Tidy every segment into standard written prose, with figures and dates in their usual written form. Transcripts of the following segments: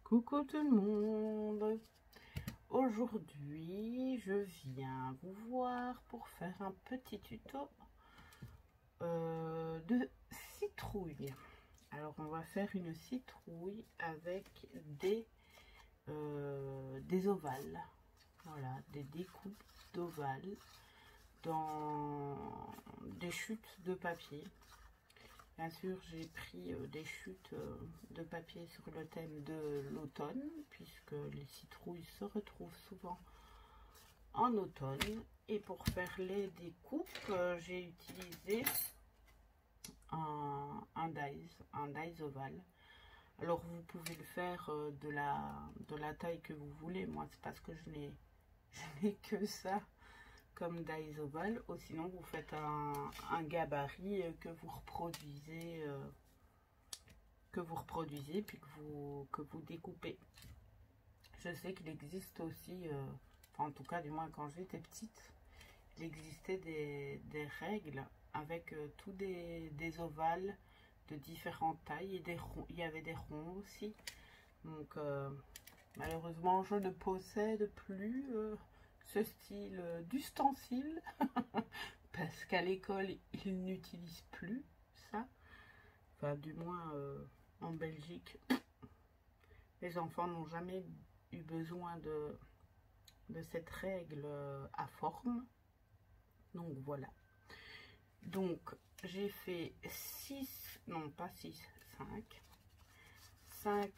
Coucou tout le monde. Aujourd'hui je viens vous voir pour faire un petit tuto de citrouille. Alors on va faire une citrouille avec des ovales, voilà, des découpes d'ovales dans des chutes de papier. Bien sûr, j'ai pris des chutes de papier sur le thème de l'automne, puisque les citrouilles se retrouvent souvent en automne. Et pour faire les découpes, j'ai utilisé un dies ovale. Alors vous pouvez le faire de la taille que vous voulez. Moi, c'est parce que je n'ai que ça comme dies ovale, ou sinon vous faites un gabarit que vous reproduisez puis que vous découpez. Je sais qu'il existe aussi, enfin, en tout cas du moins quand j'étais petite, il existait des règles avec tous des ovales de différentes tailles et des ronds. Il y avait des ronds aussi. Donc malheureusement je ne possède plus ce style d'ustensile parce qu'à l'école ils n'utilisent plus ça, enfin du moins en Belgique les enfants n'ont jamais eu besoin de cette règle à forme. Donc voilà, donc j'ai fait 6, non pas 6, 5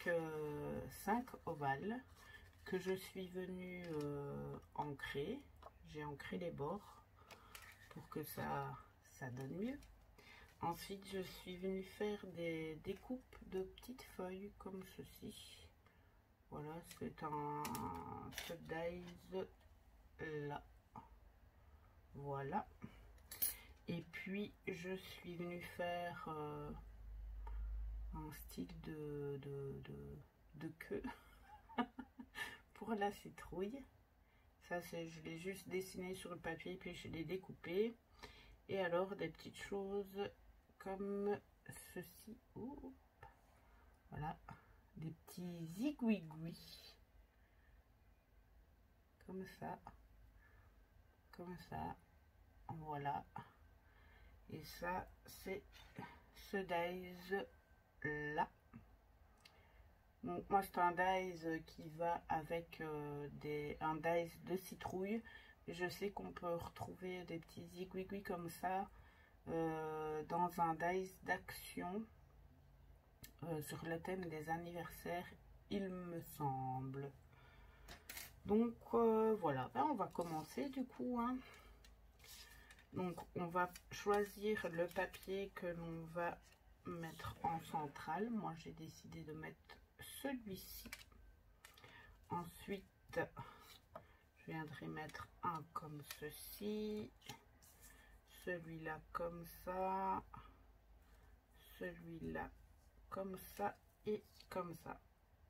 ovales que je suis venue ancrer. J'ai ancré les bords pour que ça donne mieux. Ensuite, je suis venue faire des découpes de petites feuilles comme ceci. Voilà, c'est ce dies là. Voilà. Et puis, je suis venue faire un style de queue pour la citrouille. Ça, je l'ai juste dessiné sur le papier, puis je l'ai découpé. Et alors, des petites choses comme ceci. Ouh, voilà, des petits zigouigouis. Comme ça. Comme ça. Voilà. Et ça, c'est ce dies là. Donc moi c'est un dies qui va avec un dies de citrouille. Je sais qu'on peut retrouver des petits zigouigouis comme ça dans un dies d'action sur le thème des anniversaires, il me semble. Donc voilà, ben, on va commencer du coup, hein. Donc on va choisir le papier que l'on va mettre en centrale. Moi j'ai décidé de mettre celui-ci. Ensuite je viendrai mettre un comme ceci, celui-là comme ça, celui-là comme ça et comme ça.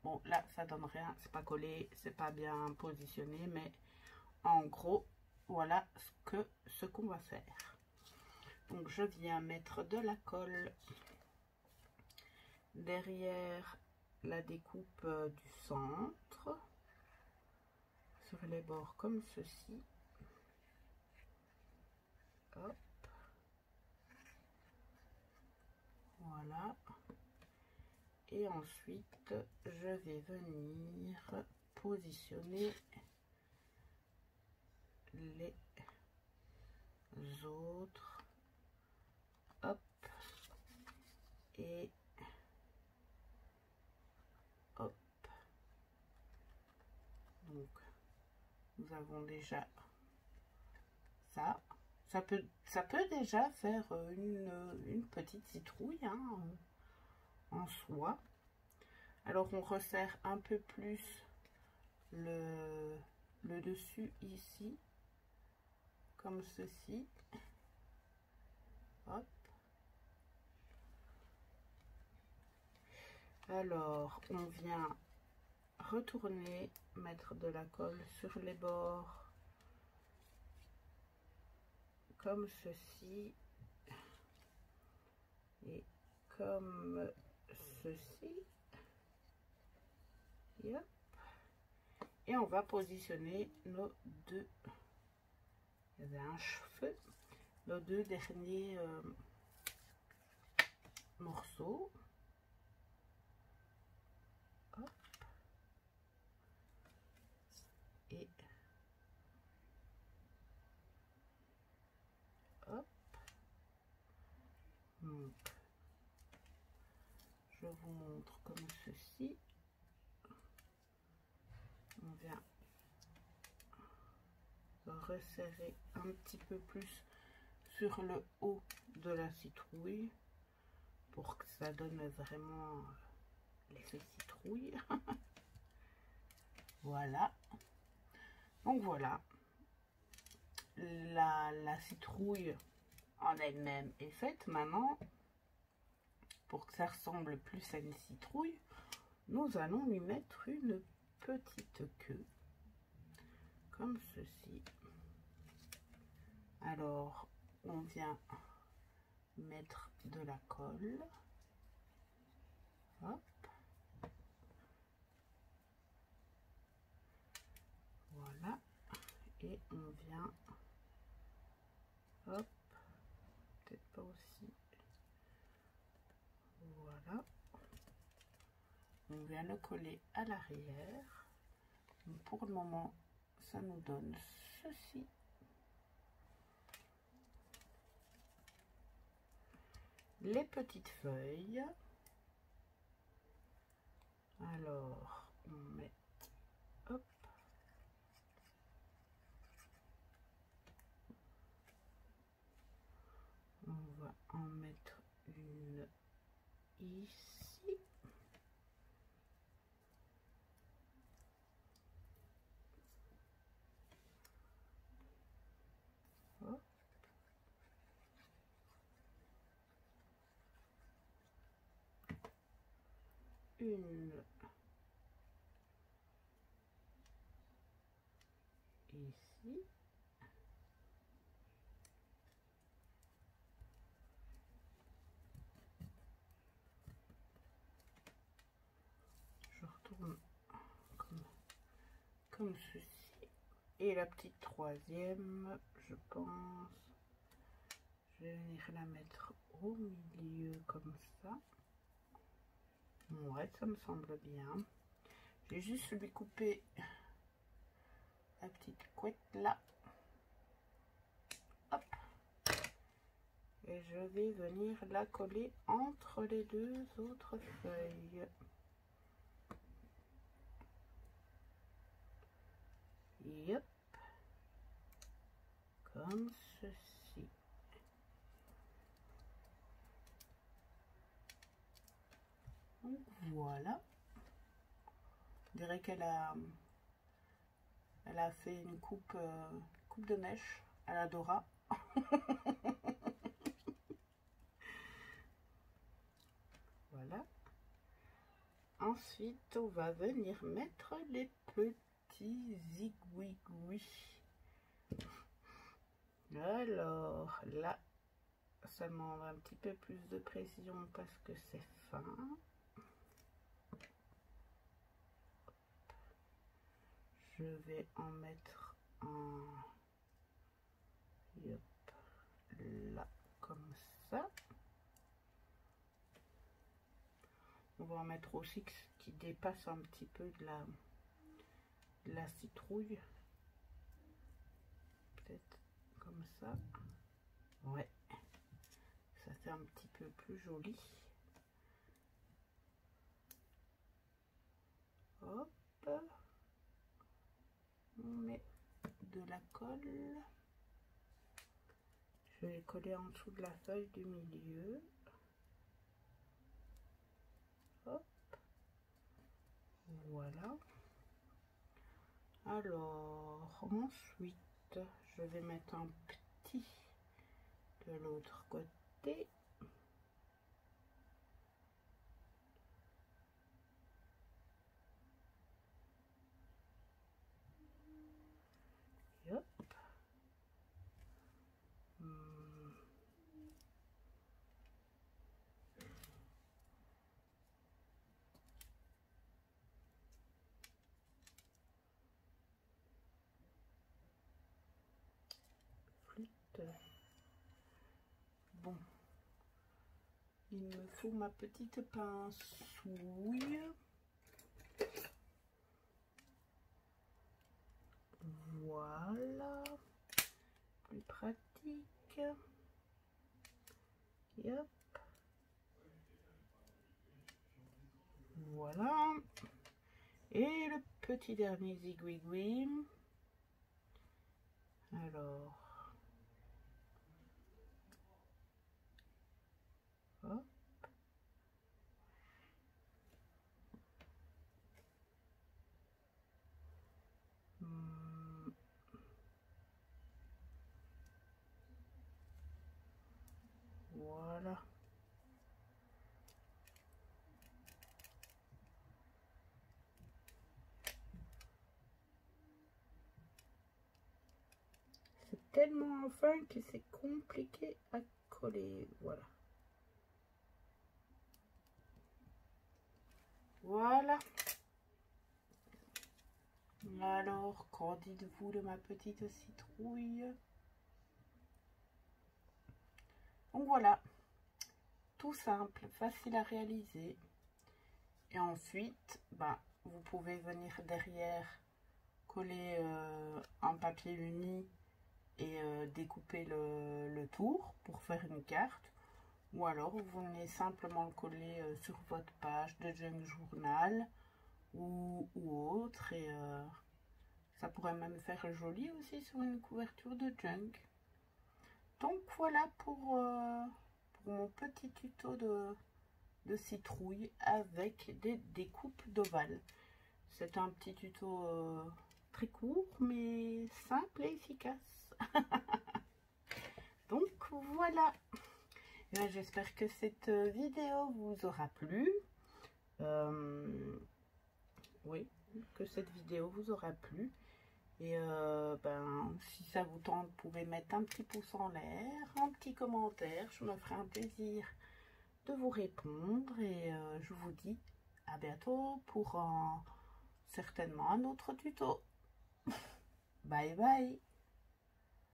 Bon là ça donne rien, c'est pas collé, c'est pas bien positionné, mais en gros voilà ce qu'on va faire. Donc je viens mettre de la colle derrière la découpe du centre, sur les bords comme ceci. Hop. Voilà. Et ensuite, je vais venir positionner les autres. Hop. Et hop. Donc, nous avons déjà ça. Ça peut déjà faire une petite citrouille, hein, en soi. Alors on resserre un peu plus le dessus ici, comme ceci. Hop. Alors on vient retourner, mettre de la colle sur les bords comme ceci et comme ceci. Yep. Et on va positionner nos deux, il y avait un cheveu, nos deux derniers morceaux. Hop. Et hop. Donc, je vous montre comme ceci. On vient resserrer un petit peu plus sur le haut de la citrouille pour que ça donne vraiment l'effet citrouille. Voilà. Donc voilà. La citrouille en elle-même est faite. Maintenant, pour que ça ressemble plus à une citrouille, nous allons lui mettre une petite queue. Comme ceci. Alors, on vient mettre de la colle. Hop. Voilà. Et on vient, hop, peut-être pas aussi. Voilà. On vient le coller à l'arrière. Pour le moment, ça nous donne ceci. Les petites feuilles. Alors, on met, hop, on va en mettre une ici. Hop. Une ici. Je retourne comme ceci. Et la petite troisième, je pense, je vais venir la mettre au milieu comme ça. Ouais, ça me semble bien. J'ai juste lui couper la petite couette là. Hop. Et je vais venir la coller entre les deux autres feuilles. Yep. Comme ceci. Donc voilà. On dirait qu'elle a fait une coupe de mèche à la Dora. Voilà. Ensuite, on va venir mettre les petits zigouigouis. Alors là, ça demande un petit peu plus de précision parce que c'est fin. Je vais en mettre un, yep, là, comme ça. On va en mettre aussi qui dépasse un petit peu de la citrouille. Peut-être comme ça. Ouais. Ça fait un petit peu plus joli. Hop. On met de la colle. Je vais coller en dessous de la feuille du milieu. Hop. Voilà. Alors, ensuite, je vais mettre un petit de l'autre côté. Hop. il me faut ma petite pince-souille. Voilà, plus pratique. Yep. Voilà. Et le petit dernier zigouigoui. Alors, hop. Voilà. C'est tellement fin que c'est compliqué à coller. Voilà. Voilà. Alors, qu'en dites-vous de ma petite citrouille? Donc voilà, tout simple, facile à réaliser. Et ensuite, vous pouvez venir derrière, coller un papier uni et découper le tour pour faire une carte. Ou alors, vous venez simplement le coller sur votre page de Junk Journal ou autre. Et ça pourrait même faire joli aussi sur une couverture de Junk. Donc voilà pour mon petit tuto de citrouille avec des découpes d'ovales. C'est un petit tuto très court mais simple et efficace. Donc voilà. J'espère que cette vidéo vous aura plu. Oui, que cette vidéo vous aura plu. Et si ça vous tente, vous pouvez mettre un petit pouce en l'air, un petit commentaire. Je me ferai un plaisir de vous répondre. Et je vous dis à bientôt pour certainement un autre tuto. Bye bye.